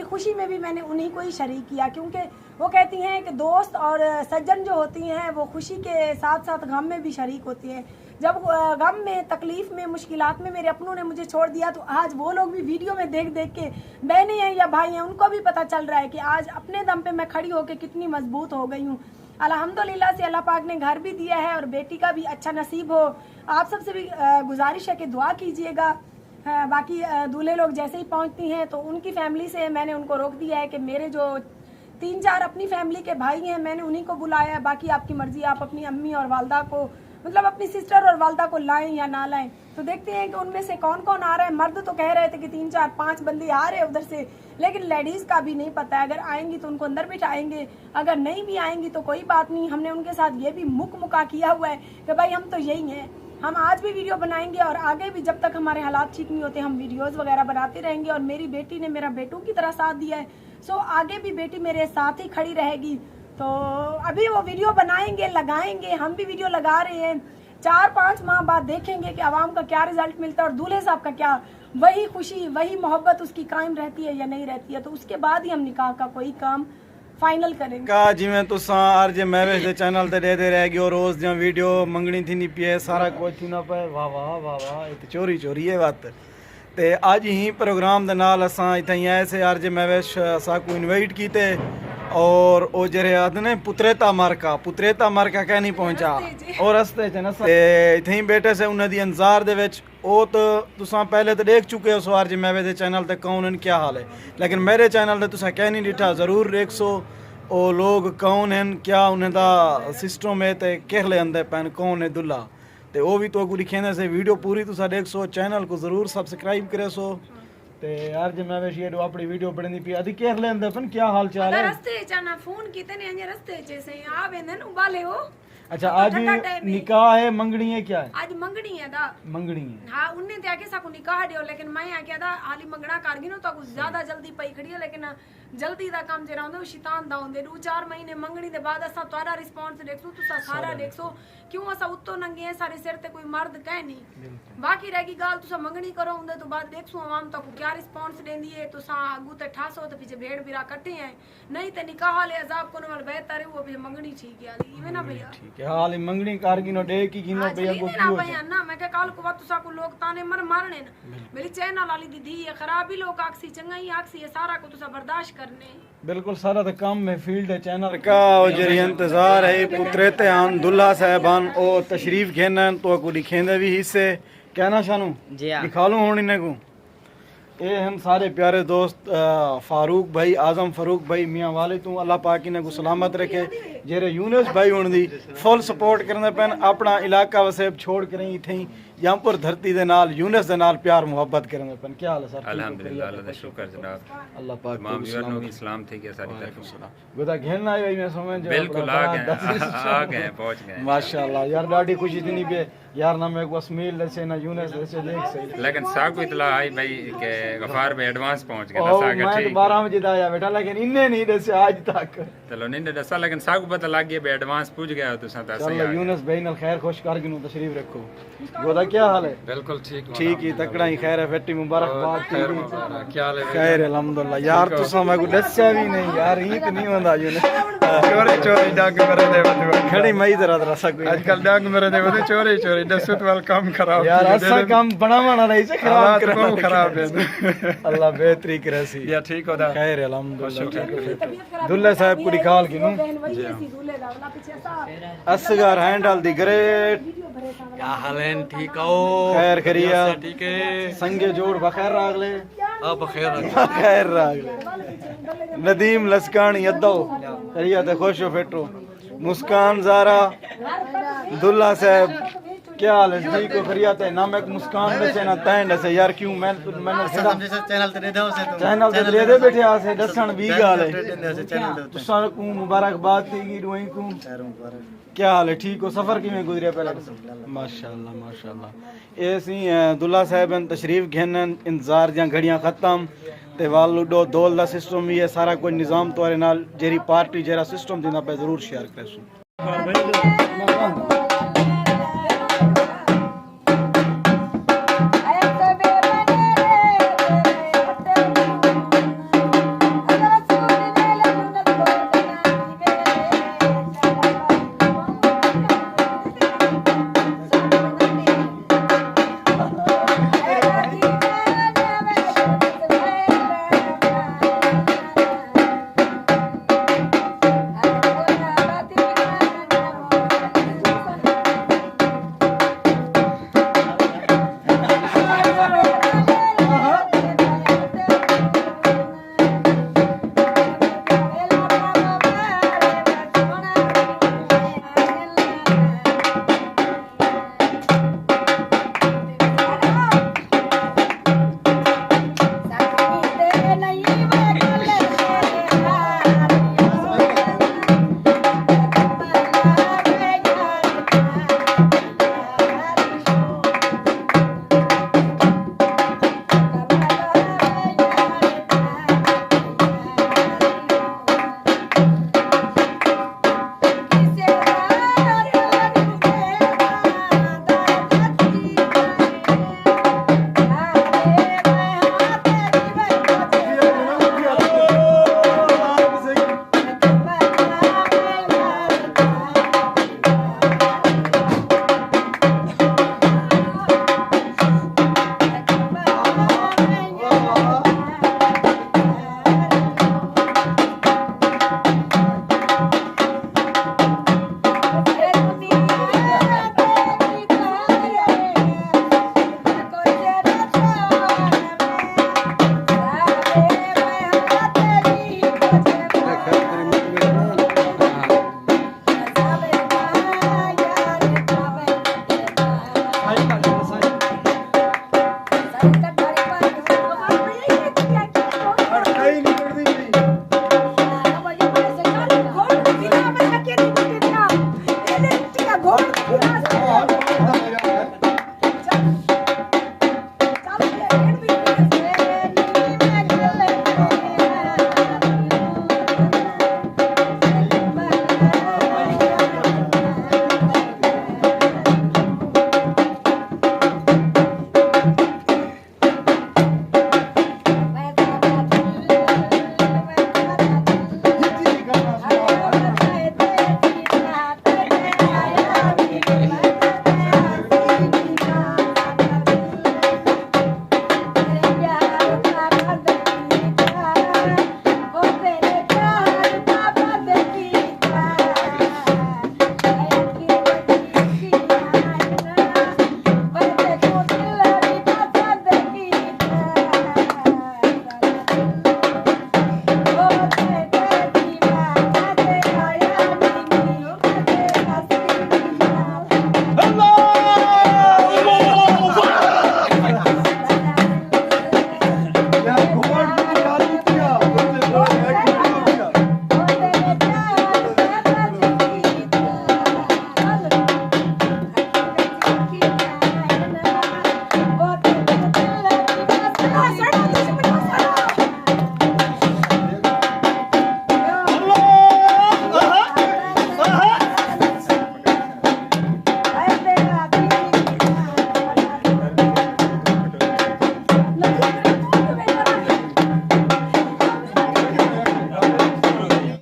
खुशी में भी मैंने उन्हीं को ही शरीक किया, क्योंकि वो कहती हैं कि दोस्त और सज्जन जो होती हैं वो खुशी के साथ साथ गम में भी शरीक होती हैं। जब गम में, तकलीफ़ में, मुश्किलात में मेरे अपनों ने मुझे छोड़ दिया तो आज वो लोग भी वीडियो में देख देख के, बहनें हैं या भाई हैं, उनको भी पता चल रहा है कि आज अपने दम पे मैं खड़ी होकर कितनी मजबूत हो गई हूँ। अल्हम्दुलिल्लाह से अल्लाह पाक ने घर भी दिया है और बेटी का भी अच्छा नसीब हो। आप सबसे भी गुजारिश है कि दुआ कीजिएगा। बाकी दूल्हे लोग जैसे ही पहुंचती हैं तो उनकी फैमिली से मैंने उनको रोक दिया है कि मेरे जो 3-4 अपनी फैमिली के भाई हैं मैंने उन्हीं को बुलाया है, बाकी आपकी मर्जी, आप अपनी अम्मी और वालदा को, मतलब अपनी सिस्टर और वालदा को लाएं या ना लाएं। तो देखते हैं कि उनमें से कौन कौन आ रहा है। मर्द तो कह रहे थे कि 3-4-5 बंदे आ रहे हैं उधर से, लेकिन लेडीज़ का भी नहीं पता है। अगर आएंगी तो उनको अंदर बिठाएंगे, अगर नहीं भी आएंगी तो कोई बात नहीं। हमने उनके साथ ये भी मुका किया हुआ है कि भाई हम तो यही हैं, हम आज भी वीडियो बनाएंगे और आगे भी जब तक हमारे हालात ठीक नहीं होते हम वीडियोस वगैरह बनाते रहेंगे। और मेरी बेटी ने मेरा बेटों की तरह साथ दिया है, सो आगे भी बेटी मेरे साथ ही खड़ी रहेगी। तो अभी वो वीडियो बनाएंगे, लगाएंगे, हम भी वीडियो लगा रहे हैं। 4-5 माह बाद देखेंगे कि आवाम का क्या रिजल्ट मिलता है और दूल्हे साहब का क्या, वही खुशी, वही मोहब्बत उसकी कायम रहती है या नहीं रहती है। तो उसके बाद ही हम निकाह का कोई काम फाइनल करेंगे। का जिवें तुसा आरजे महविश दे चैनल ते देते रहेगी और रोज जो वीडियो मंगनी थी नहीं पिए, सारा कुछ थी ना पे, वाह वाह वाह वाह, ये चोरी चोरी है बात। ते आज ही प्रोग्राम दे नाल असां इतनी आए से आरजे महविश असा को इनवाइट कीते और ओ जरे आदने पुत्रेता मार्का कह नहीं पहुंचा और रस्ते च ना ते इतनी बैठे से उन्हें दी अंजार दे विच ओ तो तुसा पहले तो देख चुके हो आरजे महविश दे चैनल ते कौन है क्या हाल है, लेकिन मेरे चैनल ते तुसा कह नहीं डिठा, जरूर देख सो ओ लोग कौन हैं, क्या उन्हें दा सिस्टम है ते कहले अंदर पैन कौन है दुल्हा, ते वो भी तो को दिखेंदे से वीडियो पूरी तुसा देख सो, चैनल को जरूर सब्सक्राइब करे सो। ते यार जे मैं वेश ये अपनी वीडियो पढ़नी पी अदी केर लेंदे पन क्या हाल चाल है। रस्ते चाना फोन कीते ने अजे रस्ते च से आ वेंदे न उबाले हो। अच्छा आज निकाह है, मंगनी है, क्या है आज मंगनी है दा, मंगनी है। हां उन्ने ते आके साको निकाह दियो, लेकिन मैं आके दा हाली मंगना कर गिनो तो कुछ ज्यादा जल्दी पई खड़ी है, लेकिन जल्दी दा काम जरा होंदे शैतान दा होंदे। 2-4 महीने मंगनी दे बाद असा तोरा रिस्पांस देखसो, तुसा सारा देखसो क्यों असा उत्तो नंगे है, सारे सिर ते कोई मर्द कह नहीं। बाकी रहेगी गाल तुसा मंगनी करो उंदे तो बाद देखसो आवाम तक क्या रिस्पांस देंदी है। तुसा अगू ते ठासो तो पीछे भेड़ बिरा कटे हैं, नहीं ते निकाह वाले अजाब को नवल बेहतर है वो भी मंगनी ठीक है इवे ना भैया। ठीक है हाल मंगनी कार गिनो डे की गिनो भैया को ना भैया ना मैं कह काल को बात तुसा को लोग ताने मारने न मेरी चैनल वाली दीदी है खराब ही लोग आक्सी चंगाई आक्सी है, सारा को तुसा बर्दाश्त करने बिल्कुल सारा तो काम में फील्ड है चैनल का जरी इंतजार है। पुत्रेते आन दुल्हा साहबान ओ तशरीफ घेना तो को दिखेंदे भी हिस्से कहना शानू दिखा लूं हुन इन्हें को। ये हम सारे प्यारे दोस्त फारूक भाई, आजम फारूक भाई मियाँ वाले तू अल्लाह पाक इन्हें को सलामत रखे। जेरे यूनुस भाई हुन दी फुल सपोर्ट करने पैन, अपना इलाका वसेब छोड़ कर रही थी यहाँ पर धरती दे नाल यूनुस दे नाल प्यार मोहब्बत करने पैन। क्या हाल है सर? अल्हम्दुलिल्लाह अल्लाह दा शुक्र जनाब, अल्लाह पाक तमाम यूनो की सलाम थी के सारी तरफ गोदा घेरना आयो मैं समझ बिल्कुल आ गए पहुंच गए माशाल्लाह यार बड़ी खुशी थी नहीं बे यार ना मैं को असमील दसे ना यूनुस दसे देख सही, लेकिन साको इतला आई भाई के गफार भाई एडवांस पहुंच गया था सागा ठीक 12 बजे आया बेटा, लेकिन इन्ने नहीं दसे आज तक। चलो नहीं दसा लेकिन साको पता लग गया बे एडवांस पूछ गया तो सा सही। चलो यूनुस भाई नाल खैर खुश कर गिनो तशरीफ रखो। गोदा क्या हाल है? बिल्कुल ठीक ही तकड़ा ही खैर है बेटी मुबारकबाद। क्या हाल है? खैर अल्हम्दुलिल्लाह यार तुसा मैं को दस्या भी नहीं यार ही तो नहीं होंदा यूनुस चोरी डाक मेरे दे खड़ी मई तरह सब आजकल डाक मेरे दे चोरी दसत वाल काम खराब यार ऐसा काम बनावाना नहीं से खराब करना खराब है। अल्लाह बेहतरी करे सी या ठीक होदा खैर अल्हम्दुलिल्लाह। दुल्हा साहब को निकाल गिनो असगर हैंडल दी ग्रेट क्या हाल है? ठीक हो? खैर करिया ठीक है संगे जोड़ बखैर रागले अब खैर रागले नदीम लसकान यद्दो करिया ते खुश हो फेटो मुस्कान ज़हरा दुल्हा साहब क्या हाल है? ठीक हो? खैरियत है? नाम एक मुस्कान दसे ना तैन दसे यार क्यों मैंने चैनल ते दे चैनल ते दे बैठे आसे दसन भी गाल है तुसा को मुबारकबाद थी रोई को क्या हाल है? ठीक हो? सफर किवें गुजरिया पहले? माशाल्लाह माशाल्लाह। ए सी दुल्ला साहब तशरीफ घेनन इंतजार दियां घड़ियां खत्म ते वाल लुडो दोल दा सिस्टम भी है सारा कोई निजाम तोरे नाल जेरी पार्टी जेरा सिस्टम दिंदा पे जरूर शेयर करसू।